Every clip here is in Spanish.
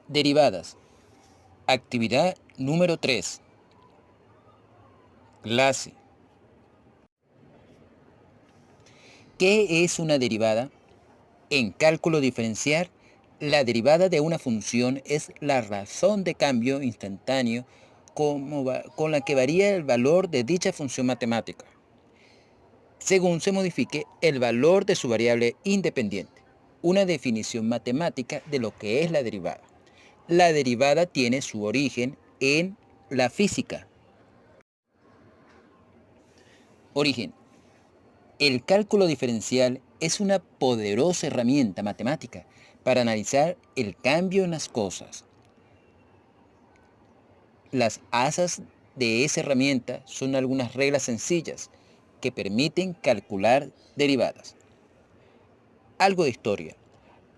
Derivadas. Actividad número 3. Clase. ¿Qué es una derivada? En cálculo diferencial, la derivada de una función es la razón de cambio instantáneo con la que varía el valor de dicha función matemática, según se modifique el valor de su variable independiente. Una definición matemática de lo que es la derivada. La derivada tiene su origen en la física. Origen. El cálculo diferencial es una poderosa herramienta matemática para analizar el cambio en las cosas. Las asas de esa herramienta son algunas reglas sencillas que permiten calcular derivadas. Algo de historia.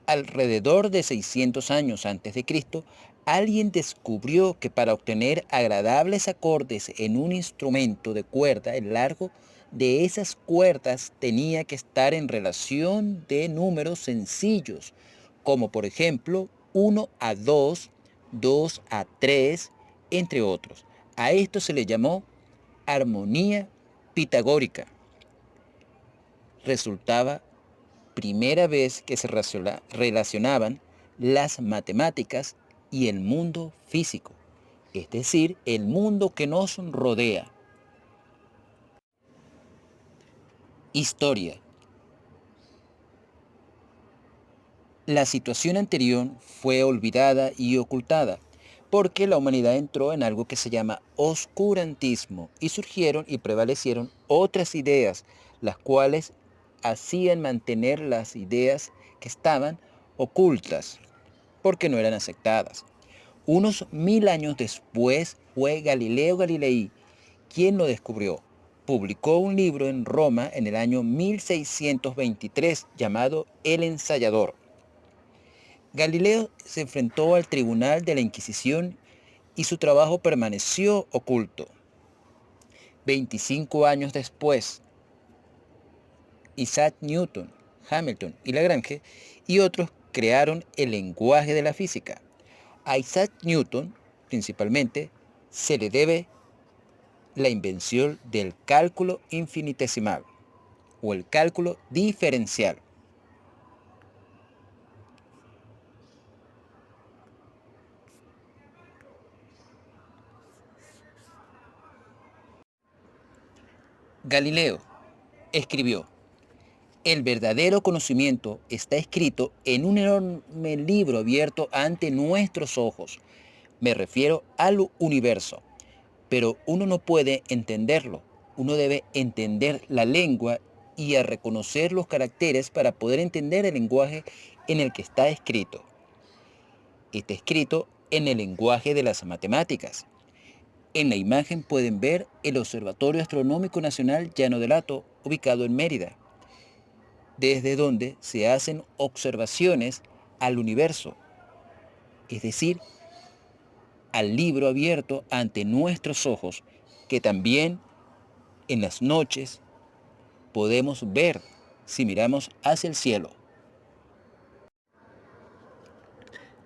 Alrededor de 600 años antes de Cristo, alguien descubrió que para obtener agradables acordes en un instrumento de cuerda, el largo de esas cuerdas tenía que estar en relación de números sencillos, como por ejemplo 1 a 2, 2 a 3, entre otros. A esto se le llamó armonía pitagórica. Resultaba primera vez que se relacionaban las matemáticas y el mundo físico, es decir, el mundo que nos rodea. Historia. La situación anterior fue olvidada y ocultada porque la humanidad entró en algo que se llama oscurantismo y surgieron y prevalecieron otras ideas, las cuales hacían mantener las ideas que estaban ocultas porque no eran aceptadas. Unos 1000 años después fue Galileo Galilei quien lo descubrió. Publicó un libro en Roma en el año 1623 llamado El Ensayador. Galileo se enfrentó al tribunal de la Inquisición y su trabajo permaneció oculto. 25 años después, Isaac Newton, Hamilton y Lagrange y otros crearon el lenguaje de la física. A Isaac Newton, principalmente, se le debe la invención del cálculo infinitesimal o el cálculo diferencial. Galileo escribió: el verdadero conocimiento está escrito en un enorme libro abierto ante nuestros ojos. Me refiero al universo. Pero uno no puede entenderlo. Uno debe entender la lengua y a reconocer los caracteres para poder entender el lenguaje en el que está escrito. Está escrito en el lenguaje de las matemáticas. En la imagen pueden ver el Observatorio Astronómico Nacional Llano del Hato, ubicado en Mérida, desde donde se hacen observaciones al universo, es decir, al libro abierto ante nuestros ojos, que también en las noches podemos ver si miramos hacia el cielo.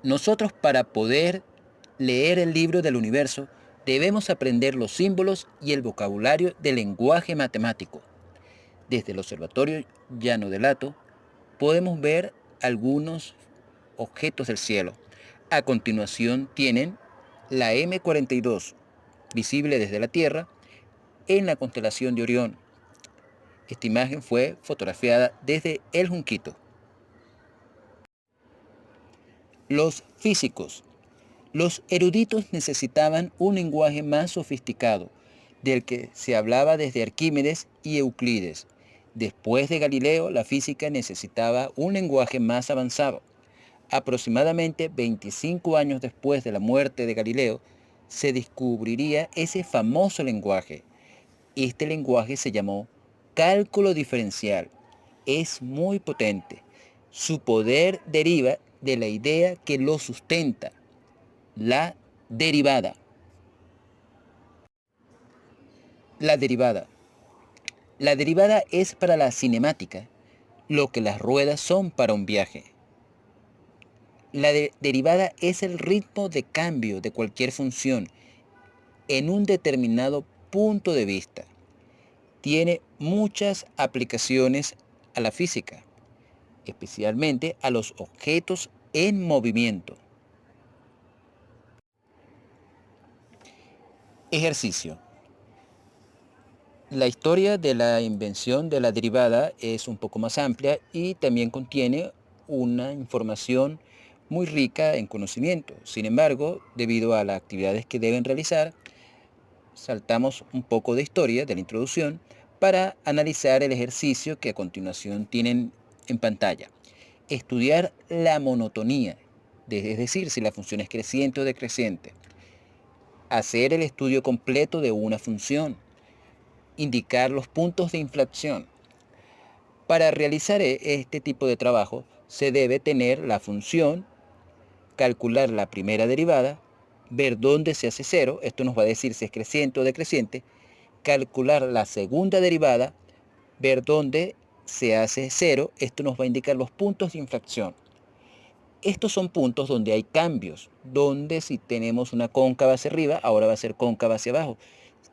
Nosotros, para poder leer el libro del universo, debemos aprender los símbolos y el vocabulario del lenguaje matemático. Desde el Observatorio Llano del Hato podemos ver algunos objetos del cielo. A continuación tienen la M42, visible desde la Tierra, en la constelación de Orión. Esta imagen fue fotografiada desde El Junquito. Los físicos. Los eruditos necesitaban un lenguaje más sofisticado, del que se hablaba desde Arquímedes y Euclides. Después de Galileo, la física necesitaba un lenguaje más avanzado. Aproximadamente 25 años después de la muerte de Galileo, se descubriría ese famoso lenguaje. Este lenguaje se llamó cálculo diferencial. Es muy potente. Su poder deriva de la idea que lo sustenta, la derivada. La derivada. La derivada es para la cinemática lo que las ruedas son para un viaje. La derivada es el ritmo de cambio de cualquier función en un determinado punto de vista. Tiene muchas aplicaciones a la física, especialmente a los objetos en movimiento. Ejercicio. La historia de la invención de la derivada es un poco más amplia y también contiene una información muy rica en conocimiento. Sin embargo, debido a las actividades que deben realizar, saltamos un poco de historia, de la introducción, para analizar el ejercicio que a continuación tienen en pantalla. Estudiar la monotonía, es decir, si la función es creciente o decreciente. Hacer el estudio completo de una función. Indicar los puntos de inflexión. Para realizar este tipo de trabajo se debe tener la función, calcular la primera derivada, ver dónde se hace cero, esto nos va a decir si es creciente o decreciente, calcular la segunda derivada, ver dónde se hace cero, esto nos va a indicar los puntos de inflexión. Estos son puntos donde hay cambios, donde si tenemos una cóncava hacia arriba, ahora va a ser cóncava hacia abajo,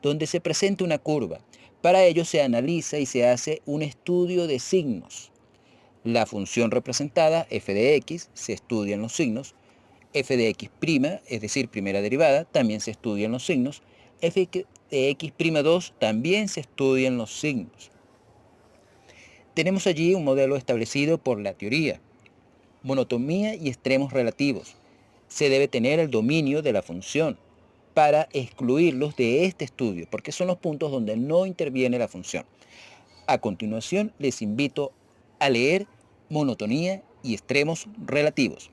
donde se presenta una curva. Para ello se analiza y se hace un estudio de signos. La función representada, f de x, se estudian los signos. F de x', es decir, primera derivada, también se estudian los signos. F de x'2 también se estudian los signos. Tenemos allí un modelo establecido por la teoría. Monotomía y extremos relativos. Se debe tener el dominio de la función para excluirlos de este estudio, porque son los puntos donde no interviene la función. A continuación, les invito a leer monotonía y extremos relativos.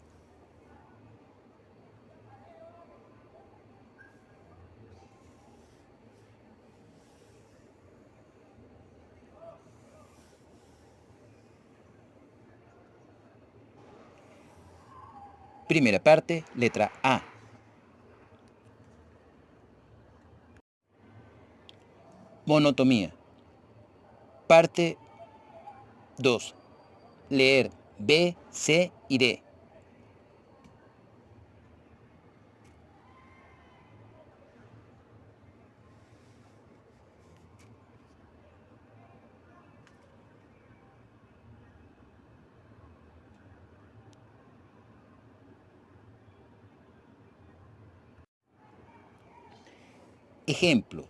Primera parte, letra A. Monotomía. Parte 2. Leer B, C y D. Ejemplo.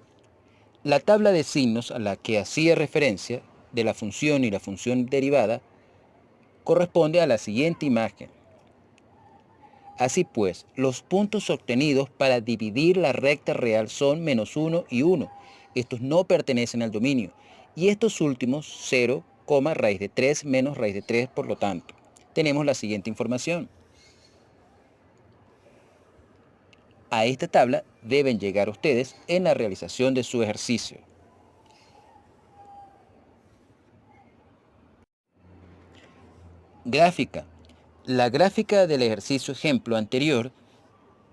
La tabla de signos a la que hacía referencia de la función y la función derivada corresponde a la siguiente imagen. Así pues, los puntos obtenidos para dividir la recta real son -1 y 1. Estos no pertenecen al dominio. Y estos últimos, 0, raíz de 3 menos raíz de 3, por lo tanto. Tenemos la siguiente información. A esta tabla deben llegar ustedes en la realización de su ejercicio. Gráfica. La gráfica del ejercicio ejemplo anterior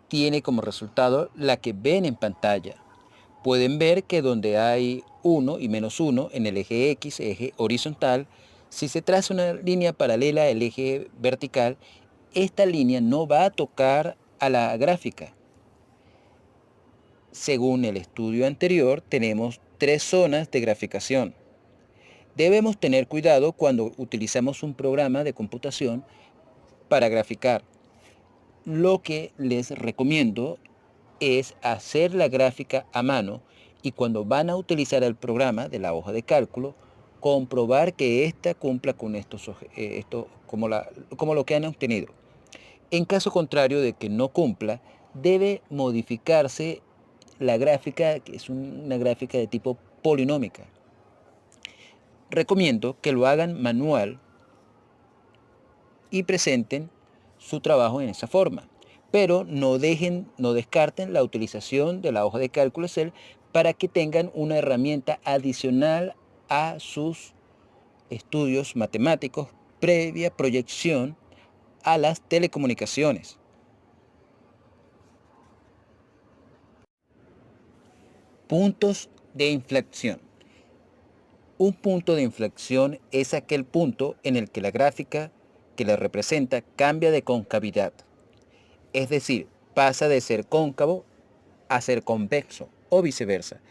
tiene como resultado la que ven en pantalla. Pueden ver que donde hay 1 y -1 en el eje X, eje horizontal, si se traza una línea paralela al eje vertical, esta línea no va a tocar a la gráfica. Según el estudio anterior, tenemos 3 zonas de graficación. Debemos tener cuidado cuando utilizamos un programa de computación para graficar. Lo que les recomiendo es hacer la gráfica a mano y cuando van a utilizar el programa de la hoja de cálculo, comprobar que ésta cumpla con como lo que han obtenido. En caso contrario de que no cumpla, debe modificarse la gráfica, que es una gráfica de tipo polinómica. Recomiendo que lo hagan manual y presenten su trabajo en esa forma. Pero no descarten la utilización de la hoja de cálculo Excel para que tengan una herramienta adicional a sus estudios matemáticos previa proyección a las telecomunicaciones. Puntos de inflexión. Un punto de inflexión es aquel punto en el que la gráfica que la representa cambia de concavidad, es decir, pasa de ser cóncavo a ser convexo o viceversa.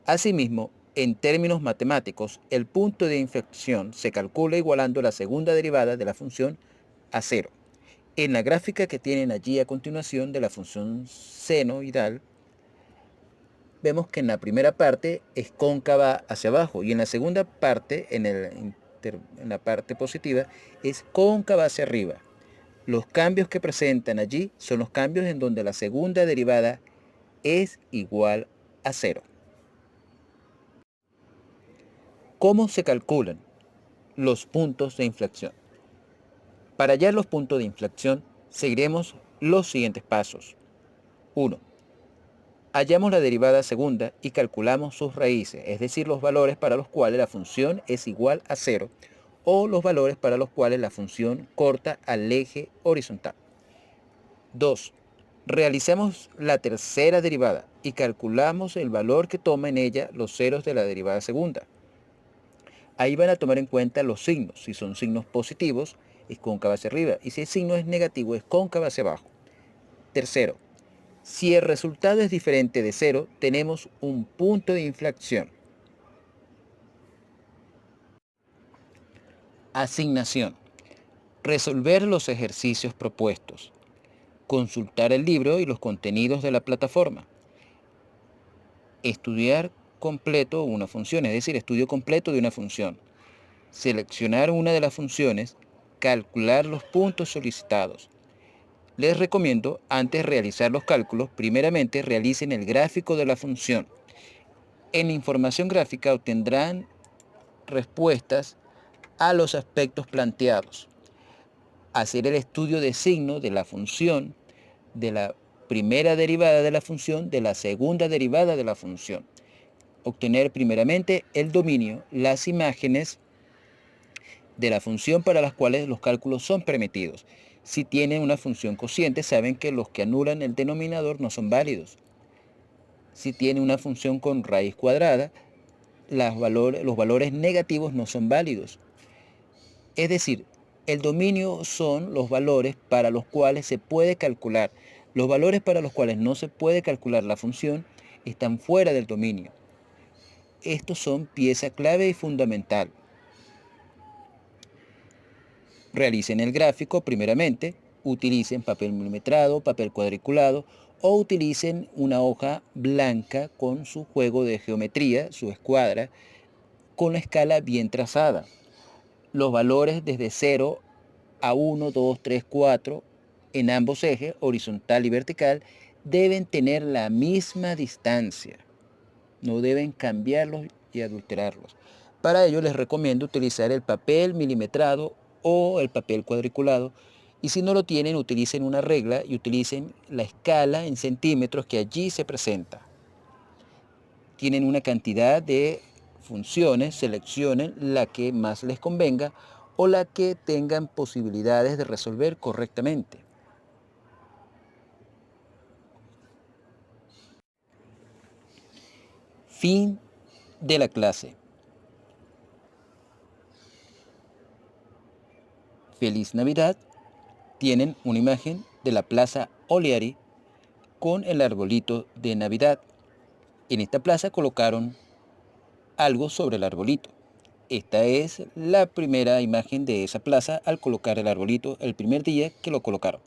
Asimismo, en términos matemáticos, el punto de inflexión se calcula igualando la segunda derivada de la función a cero. En la gráfica que tienen allí a continuación de la función senoidal, vemos que en la primera parte es cóncava hacia abajo y en la segunda parte, en la parte positiva, es cóncava hacia arriba. Los cambios que presentan allí son los cambios en donde la segunda derivada es igual a cero. ¿Cómo se calculan los puntos de inflexión? Para hallar los puntos de inflexión, seguiremos los siguientes pasos. 1. Hallamos la derivada segunda y calculamos sus raíces, es decir, los valores para los cuales la función es igual a cero o los valores para los cuales la función corta al eje horizontal. 2. Realizamos la tercera derivada y calculamos el valor que toma en ella los ceros de la derivada segunda. Ahí van a tomar en cuenta los signos. Si son signos positivos, es cóncava hacia arriba. Y si el signo es negativo, es cóncava hacia abajo. Tercero, si el resultado es diferente de cero, tenemos un punto de inflexión. Asignación. Resolver los ejercicios propuestos. Consultar el libro y los contenidos de la plataforma. Estudiar completo una función, es decir, estudio completo de una función. Seleccionar una de las funciones, calcular los puntos solicitados. Les recomiendo, antes de realizar los cálculos, primeramente realicen el gráfico de la función. En la información gráfica obtendrán respuestas a los aspectos planteados. Hacer el estudio de signo de la función, de la primera derivada de la función, de la segunda derivada de la función. Obtener primeramente el dominio, las imágenes de la función para las cuales los cálculos son permitidos. Si tienen una función cociente, saben que los que anulan el denominador no son válidos. Si tiene una función con raíz cuadrada, los valores negativos no son válidos. Es decir, el dominio son los valores para los cuales se puede calcular. Los valores para los cuales no se puede calcular la función están fuera del dominio. Estos son pieza clave y fundamental. Realicen el gráfico primeramente, utilicen papel milimetrado, papel cuadriculado o utilicen una hoja blanca con su juego de geometría, su escuadra, con la escala bien trazada. Los valores desde 0 a 1, 2, 3, 4 en ambos ejes, horizontal y vertical, deben tener la misma distancia. No deben cambiarlos y adulterarlos. Para ello les recomiendo utilizar el papel milimetrado o el papel cuadriculado, y si no lo tienen, utilicen una regla y utilicen la escala en centímetros que allí se presenta. Tienen una cantidad de funciones, seleccionen la que más les convenga o la que tengan posibilidades de resolver correctamente. Fin de la clase. Feliz Navidad. Tienen una imagen de la Plaza Oleari con el arbolito de Navidad. En esta plaza colocaron algo sobre el arbolito. Esta es la primera imagen de esa plaza al colocar el arbolito el primer día que lo colocaron.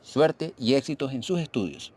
Suerte y éxitos en sus estudios.